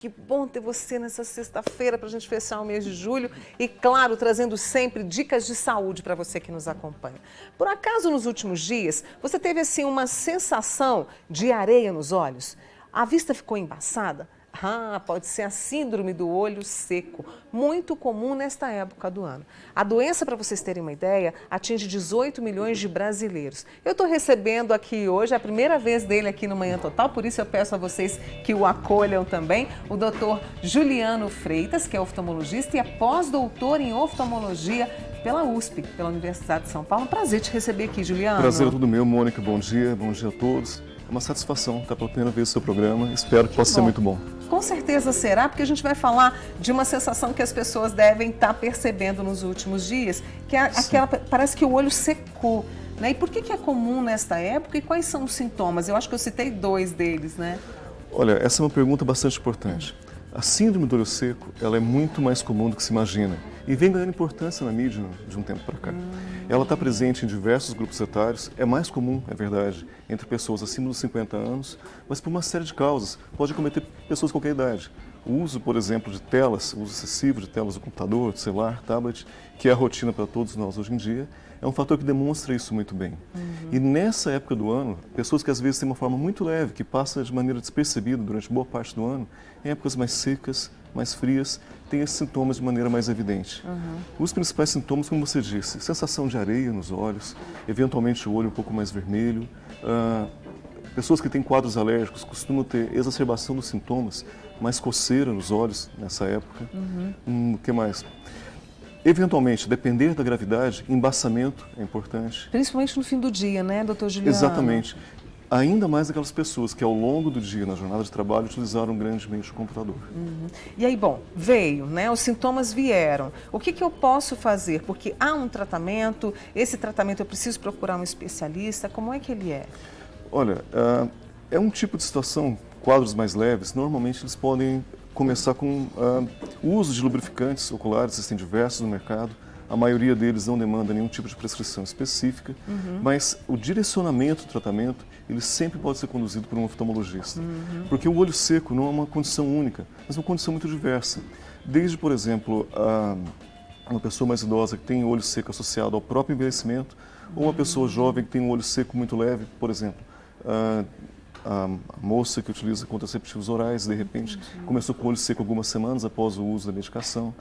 Que bom ter você nessa sexta-feira para a gente fechar o mês de julho e, claro, trazendo sempre dicas de saúde para você que nos acompanha. Por acaso, nos últimos dias, você teve assim uma sensação de areia nos olhos? A vista ficou embaçada? Pode ser a síndrome do olho seco, muito comum nesta época do ano. A doença, para vocês terem uma ideia, atinge 18 milhões de brasileiros. Eu estou recebendo aqui hoje, é a primeira vez dele aqui no Manhã Total, por isso eu peço a vocês que o acolham também, o doutor Juliano Freitas, que é oftalmologista e é pós-doutor em oftalmologia pela USP, pela Universidade de São Paulo. Prazer te receber aqui, Juliano. Prazer é todo meu, Mônica. Bom dia a todos. É uma satisfação estar pela primeira vez no seu programa. Espero que possa ser muito bom. Com certeza será, porque a gente vai falar de uma sensação que as pessoas devem estar percebendo nos últimos dias, que é aquela, parece que o olho secou, né? E por que é comum nesta época e quais são os sintomas? Eu acho que eu citei 2 deles, né? Olha, essa é uma pergunta bastante importante. A síndrome do olho seco, ela é muito mais comum do que se imagina e vem ganhando importância na mídia de um tempo para cá. Ela está presente em diversos grupos etários, é mais comum, é verdade, entre pessoas acima dos 50 anos, mas por uma série de causas, pode acometer pessoas de qualquer idade. O uso, por exemplo, de telas, o uso excessivo de telas do computador, do celular, tablet, que é a rotina para todos nós hoje em dia, é um fator que demonstra isso muito bem. E nessa época do ano, pessoas que às vezes têm uma forma muito leve, que passa de maneira despercebida durante boa parte do ano, em épocas mais secas, mais frias, têm esses sintomas de maneira mais evidente. Os principais sintomas, como você disse, sensação de areia nos olhos, eventualmente o olho um pouco mais vermelho. Pessoas que têm quadros alérgicos costumam ter exacerbação dos sintomas, mais coceira nos olhos nessa época. O que mais? Eventualmente, depender da gravidade, embaçamento é importante. Principalmente no fim do dia, né, doutor Juliano? Exatamente. Ainda mais aquelas pessoas que ao longo do dia, na jornada de trabalho, utilizaram grandemente o computador. E aí, bom, veio, né? Os sintomas vieram. O que eu posso fazer? Porque há um tratamento, esse tratamento eu preciso procurar um especialista, como é que ele é? Olha, é um tipo de situação, quadros mais leves, normalmente eles podem começar com o uso de lubrificantes oculares, existem diversos no mercado. A maioria deles não demanda nenhum tipo de prescrição específica, mas o direcionamento do tratamento, ele sempre pode ser conduzido por um oftalmologista. Porque o olho seco não é uma condição única, mas uma condição muito diversa. Desde, por exemplo, uma pessoa mais idosa que tem olho seco associado ao próprio envelhecimento, ou uma pessoa jovem que tem um olho seco muito leve, por exemplo. A moça que utiliza contraceptivos orais, de repente, começou com o olho seco algumas semanas após o uso da medicação.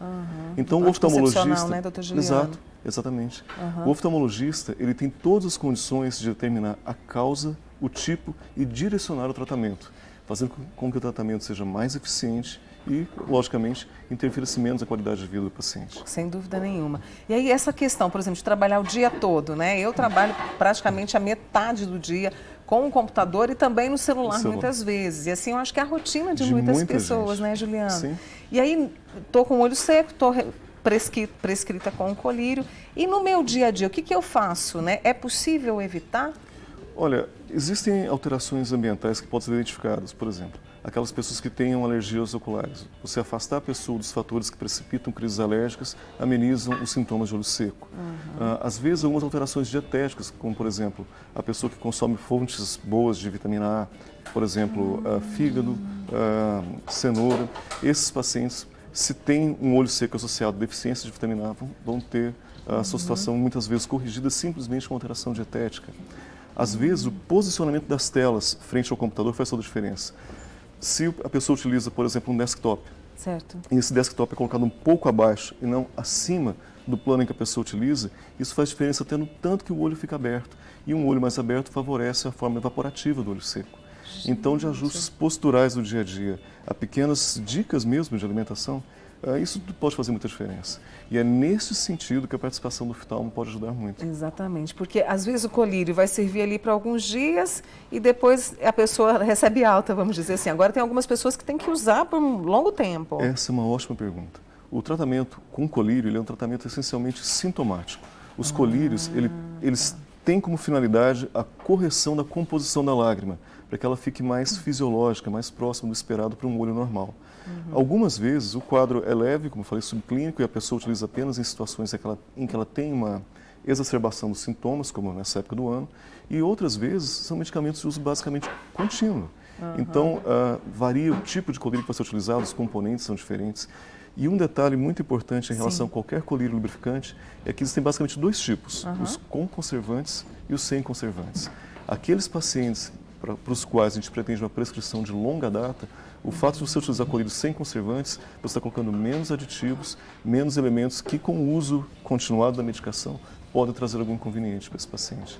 Então, o oftalmologista... né, doutor Juliano? Exato, exatamente. O oftalmologista, ele tem todas as condições de determinar a causa, o tipo e direcionar o tratamento, fazendo com que o tratamento seja mais eficiente e, logicamente, interfira-se menos a qualidade de vida do paciente. Sem dúvida nenhuma. E aí essa questão, por exemplo, de trabalhar o dia todo, né? Eu trabalho praticamente a metade do dia com o computador e também no celular muitas vezes. E assim, eu acho que é a rotina de muitas pessoas, gente, né, Juliano? Sim. E aí, estou com o olho seco, estou prescrita com o colírio. E no meu dia a dia, o que eu faço, né? É possível evitar? Olha, existem alterações ambientais que podem ser identificadas, por exemplo, aquelas pessoas que tenham alergias oculares. Você afastar a pessoa dos fatores que precipitam crises alérgicas, amenizam os sintomas de olho seco. Às vezes, algumas alterações dietéticas, como, por exemplo, a pessoa que consome fontes boas de vitamina A, por exemplo, fígado, cenoura. Esses pacientes, se têm um olho seco associado a deficiência de vitamina A, vão ter a sua situação muitas vezes corrigida simplesmente com alteração dietética. Às vezes, o posicionamento das telas frente ao computador faz toda a diferença. Se a pessoa utiliza, por exemplo, um desktop, e esse desktop é colocado um pouco abaixo e não acima do plano em que a pessoa utiliza, isso faz diferença até no tanto que o olho fica aberto. E um olho mais aberto favorece a forma evaporativa do olho seco. Então, de ajustes posturais do dia a dia, a pequenas dicas mesmo de alimentação, isso pode fazer muita diferença. E é nesse sentido que a participação do oftalmo pode ajudar muito. Exatamente, porque às vezes o colírio vai servir ali para alguns dias e depois a pessoa recebe alta, vamos dizer assim. Agora tem algumas pessoas que têm que usar por um longo tempo. Essa é uma ótima pergunta. O tratamento com colírio, ele é um tratamento essencialmente sintomático. Os colírios, eles têm como finalidade a correção da composição da lágrima, para que ela fique mais fisiológica, mais próxima do esperado para um olho normal. Algumas vezes o quadro é leve, como eu falei, subclínico, e a pessoa utiliza apenas em situações em que ela tem uma exacerbação dos sintomas, como nessa época do ano, e outras vezes são medicamentos de uso basicamente contínuo. Então, varia o tipo de colírio que vai ser utilizado, os componentes são diferentes. E um detalhe muito importante em relação a qualquer colírio lubrificante é que existem basicamente dois tipos, os com conservantes e os sem conservantes. Aqueles pacientes para os quais a gente pretende uma prescrição de longa data, o fato de você utilizar colírios sem conservantes, você está colocando menos aditivos, menos elementos que com o uso continuado da medicação podem trazer algum inconveniente para esse paciente.